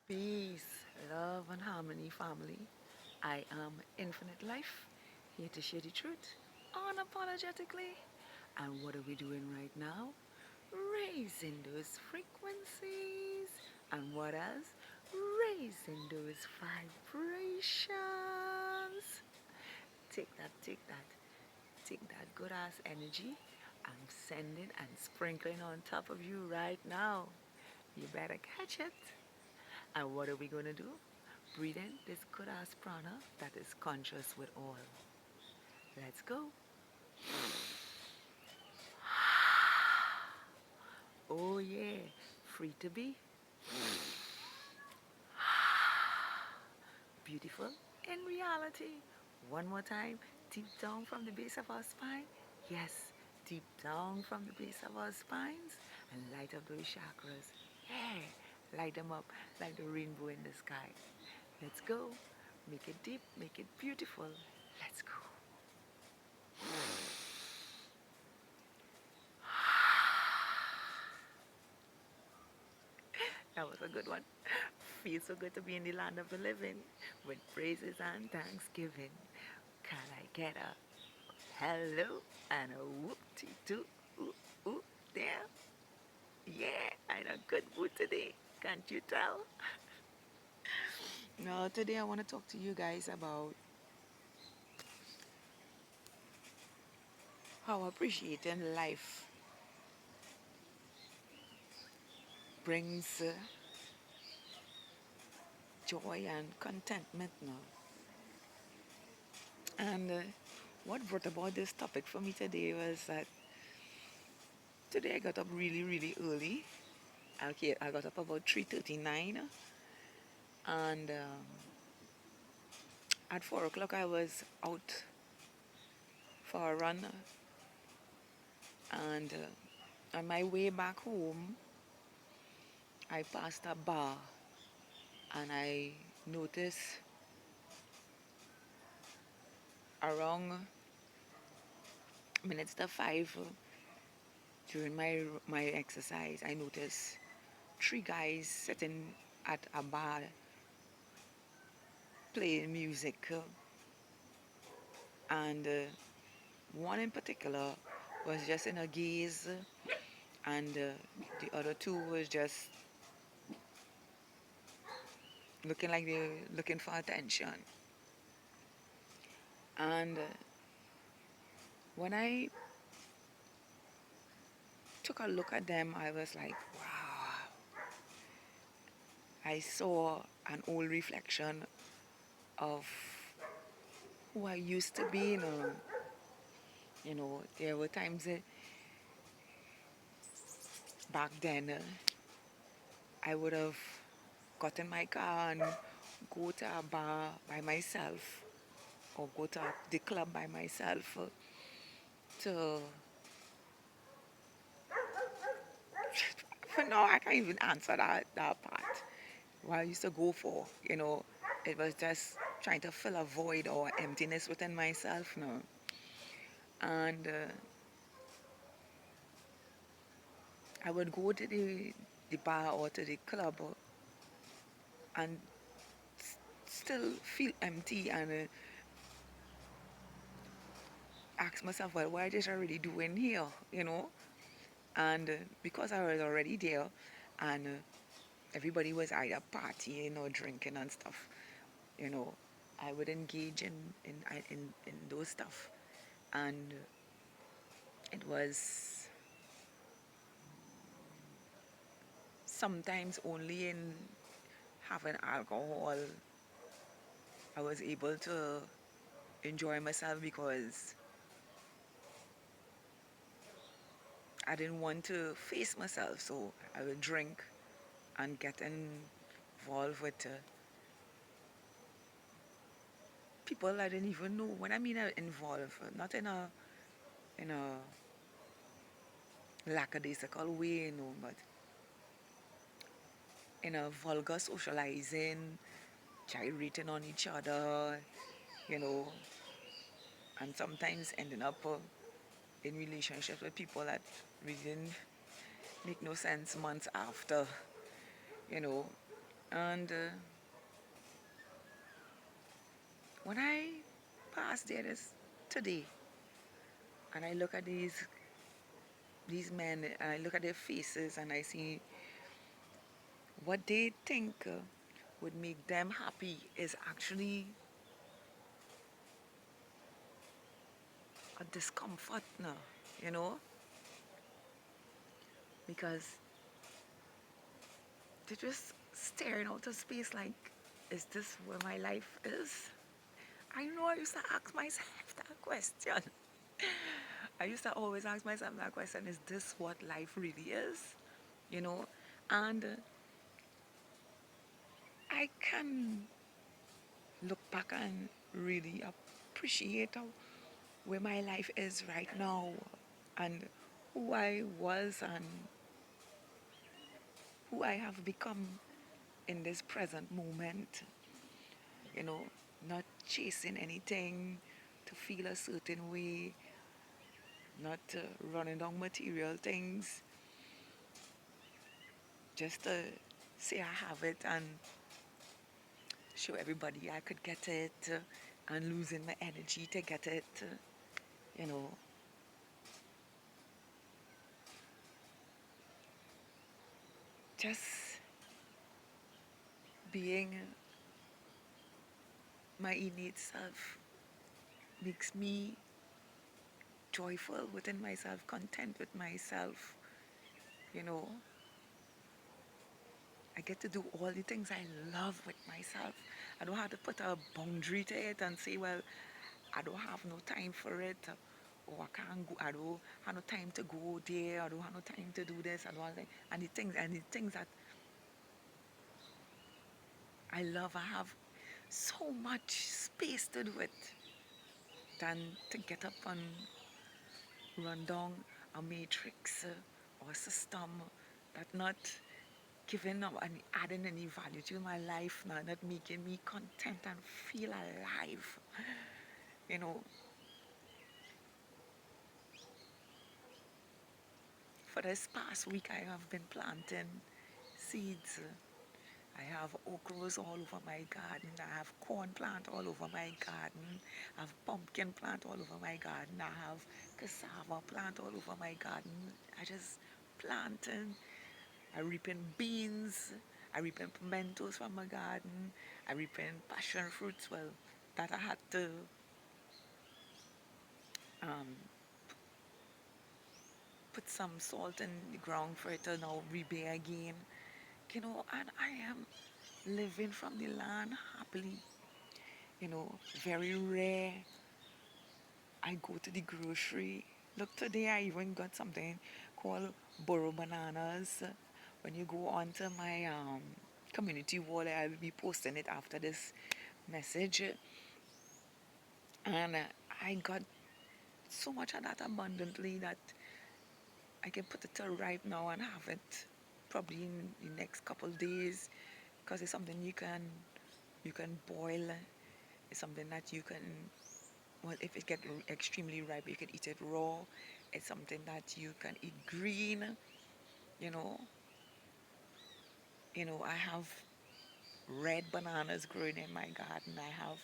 Peace, love, and harmony, family. I am Infinite Life, here to share the truth unapologetically. And what are we doing right now? Raising those frequencies. And what else? Raising those vibrations. Take that good ass energy I'm sending and sprinkling on top of you right now. You better catch it. And what are we going to do? Breathe in this good ass prana that is conscious with all. Let's go. Oh, yeah. Free to be. Beautiful in reality. One more time. Deep down from the base of our spine. Yes, deep down from the base of our spines. And light up those chakras. Yeah. Light them up like the rainbow in the sky. Let's go. Make it deep. Make it beautiful. Let's go. That was a good one. Feels so good to be in the land of the living with praises and thanksgiving. Can I get a hello and a whoop-de-doo? Ooh, ooh, there. Yeah, I'm in a good mood today. Can't you tell? Now, today I want to talk to you guys about how appreciating life brings joy and contentment now. And what brought about this topic for me today was that today I got up really, really early. Okay, I got up about 3:39, and at 4 o'clock I was out for a run, and on my way back home I passed a bar, and I noticed around minutes to 5 during my exercise I noticed three guys sitting at a bar playing music, and one in particular was just in a gaze, and the other two was just looking like they're looking for attention. And when I took a look at them, I was like, wow. I saw an old reflection of who I used to be. There were times back then I would have got in my car and go to a bar by myself or go to the club by myself to but no, I can't even answer that part. What I used to go for, it was just trying to fill a void or emptiness within myself now. And I would go to the bar or to the club and still feel empty and ask myself, well, what is I really doing here? And because I was already there and everybody was either partying or drinking and stuff, you know, I would engage in those stuff. And it was sometimes only in having alcohol I was able to enjoy myself because I didn't want to face myself. So I would drink and get involved with people I didn't even know. When I mean involved, not in a lackadaisical way, but in a vulgar socializing, gyrating on each other, you know, and sometimes ending up in relationships with people that really didn't make no sense months after, you know. And when I pass there this today, and I look at these men, and I look at their faces, and I see what they think would make them happy is actually a discomfort now, you know, because they're just staring out of space like, is this where my life is? I know I used to ask myself that question. I used to always ask myself that question, is this what life really is? You know? And I can look back and really appreciate where my life is right now and who I was and who I have become in this present moment. You know, not chasing anything to feel a certain way, not running down material things, just to say I have it and show everybody I could get it and losing my energy to get it. You know, just being my innate self makes me joyful within myself, content with myself. You know, I get to do all the things I love with myself. I don't have to put a boundary to it and say, well, I don't have no time for it. Or I can't go, I don't have no time to go there, I don't have no time to do this, I don't have, and the things that I love, I have so much space to do it than to get up and run down a matrix or a system that not giving up and adding any value to my life now, not making me content and feel alive. You know, for this past week I have been planting seeds. I have okras all over my garden. I have corn plant all over my garden. I have pumpkin plant all over my garden. I have cassava plant all over my garden. I just planting. I reaping beans. I reaping pimentos from my garden. I reaping passion fruits. Well, that I had to um, put some salt in the ground for it to now rebear again. You know, and I am living from the land happily. You know, very rare. I go to the grocery. Look, today I even got something called burro bananas. When you go onto my community wall, I'll be posting it after this message. And I got so much of that abundantly that I can put it to ripe now and have it probably in the next couple of days because it's something you can boil. It's something that you can, well, if it get extremely ripe, you can eat it raw. It's something that you can eat green. You know, I have red bananas growing in my garden. I have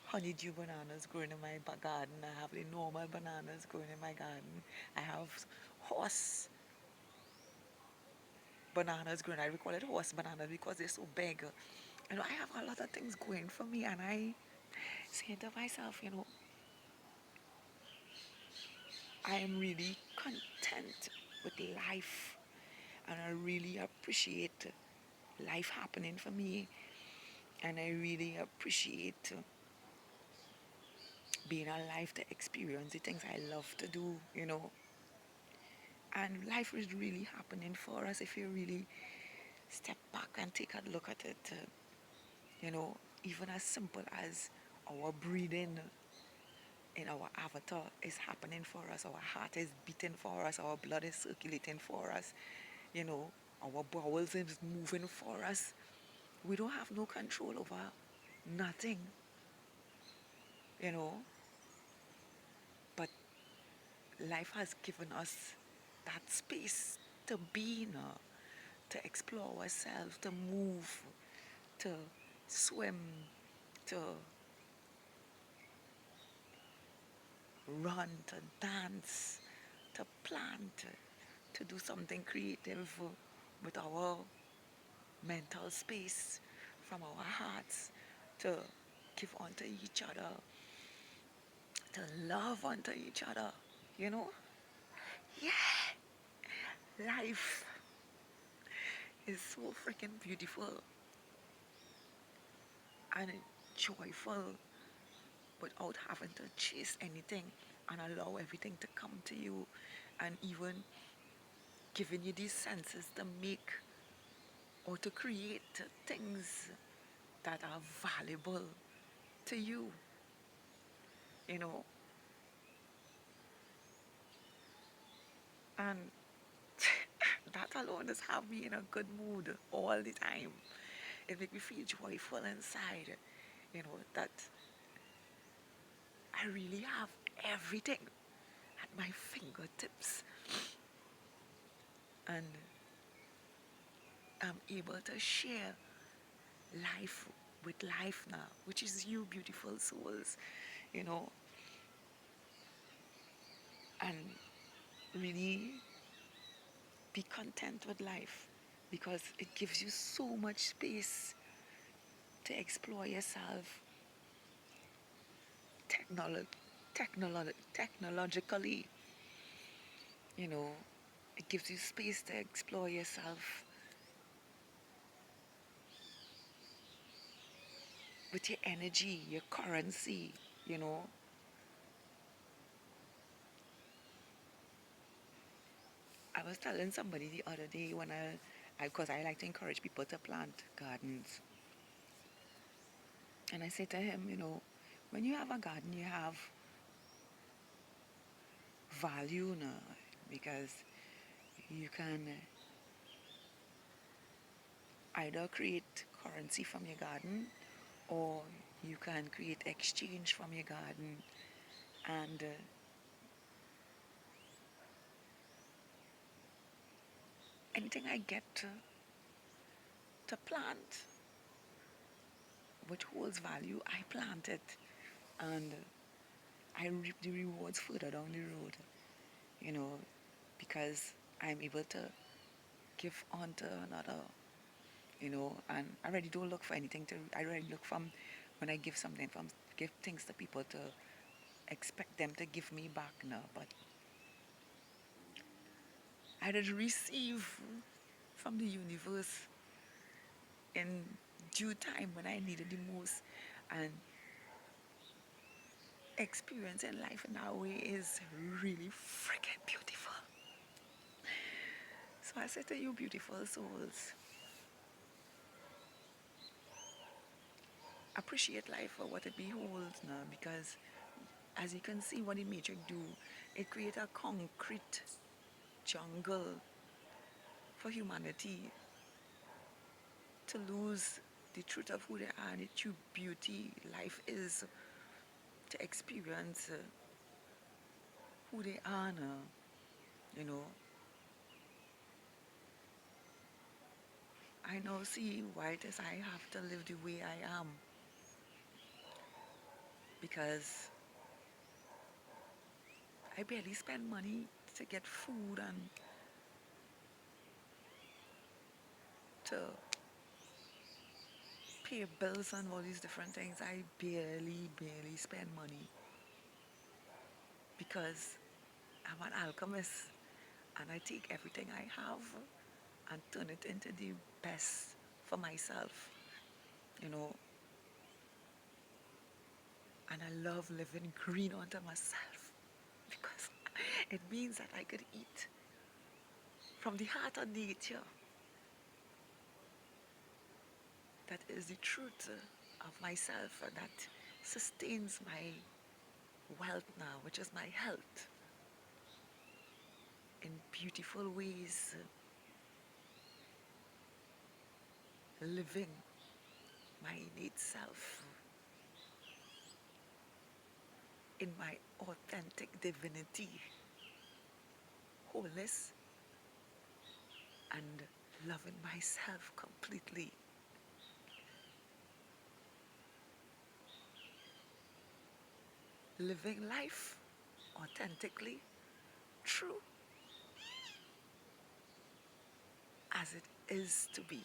honeydew bananas growing in my garden. I have the normal bananas growing in my garden. I have horse bananas growing. I call it horse bananas because they're so big. I have a lot of things going for me, and I say to myself, I am really content with life, and I really appreciate life happening for me, and I really appreciate being alive to experience the things I love to do. And life is really happening for us if you really step back and take a look at it. Even as simple as our breathing in our avatar is happening for us. Our heart is beating for us. Our blood is circulating for us. You know, our bowels is moving for us. We don't have no control over nothing, you know. But life has given us that space to be in, to explore ourselves, to move. to swim, to run, to dance, to plant, to do something creative with our mental space from our hearts, to give unto each other, to love unto each other, you know? Yeah, life is so freaking beautiful and joyful without having to chase anything and allow everything to come to you, and even giving you these senses to make or to create things that are valuable to you, you know. And that alone just have me in a good mood all the time. It makes me feel joyful inside, you know, that I really have everything at my fingertips, and I'm able to share life with life now, which is you beautiful souls, you know, and really be content with life, because it gives you so much space to explore yourself technologically, you know. It gives you space to explore yourself with your energy, your currency, you know. I was telling somebody the other day when because I like to encourage people to plant gardens. And I said to him, you know, when you have a garden, you have value now, because you can either create currency from your garden, or you can create exchange from your garden. And anything I get to plant, which holds value, I plant it. And I reap the rewards further down the road, you know, because I'm able to give on to another, you know. And I really don't look for anything to, I really look from, when I give something, from give things to people, to expect them to give me back now. But I did receive from the universe in due time when I needed the most. And experiencing life in that way is really freaking beautiful. So I say to you, beautiful souls, appreciate life for what it beholds now, because as you can see what the Matrix do, it creates a concrete jungle for humanity to lose the truth of who they are, the true beauty life is, to experience who they are now, you know. I now see why it is I have to live the way I am, because I barely spend money to get food and to pay bills and all these different things. I barely spend money, because I'm an alchemist, and I take everything I have and turn it into the best for myself, you know. And I love living green onto myself, because it means that I could eat from the heart of nature. That is the truth of myself, that sustains my wealth now, which is my health, in beautiful ways, living my innate self in my authentic divinity, wholeness, and loving myself completely. living life authentically, true as it is to be.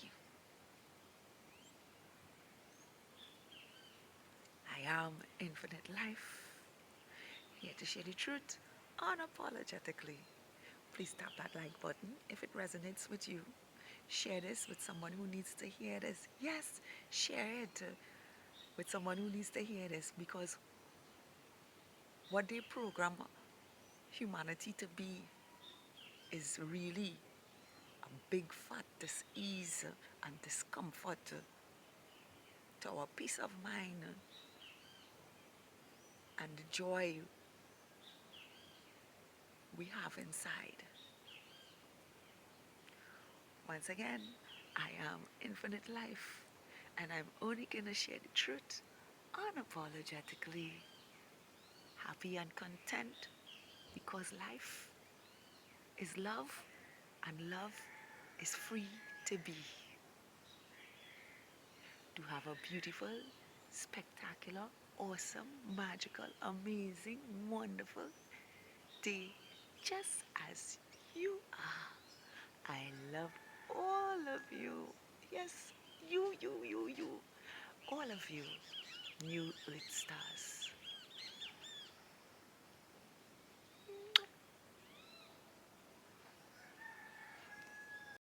I am infinite life, here to share the truth unapologetically. Please tap that like button if it resonates with you. Share this with someone who needs to hear this. Yes, share it with someone who needs to hear this, because what they program humanity to be is really a big fat dis-ease and discomfort to our peace of mind and the joy we have inside. Once again, I am infinite life, and I'm only gonna share the truth unapologetically, happy and content, because life is love, and love is free to be. To have a beautiful, spectacular, awesome, magical, amazing, wonderful day just as you are. I love all of you. Yes, you, all of you, new Earth stars.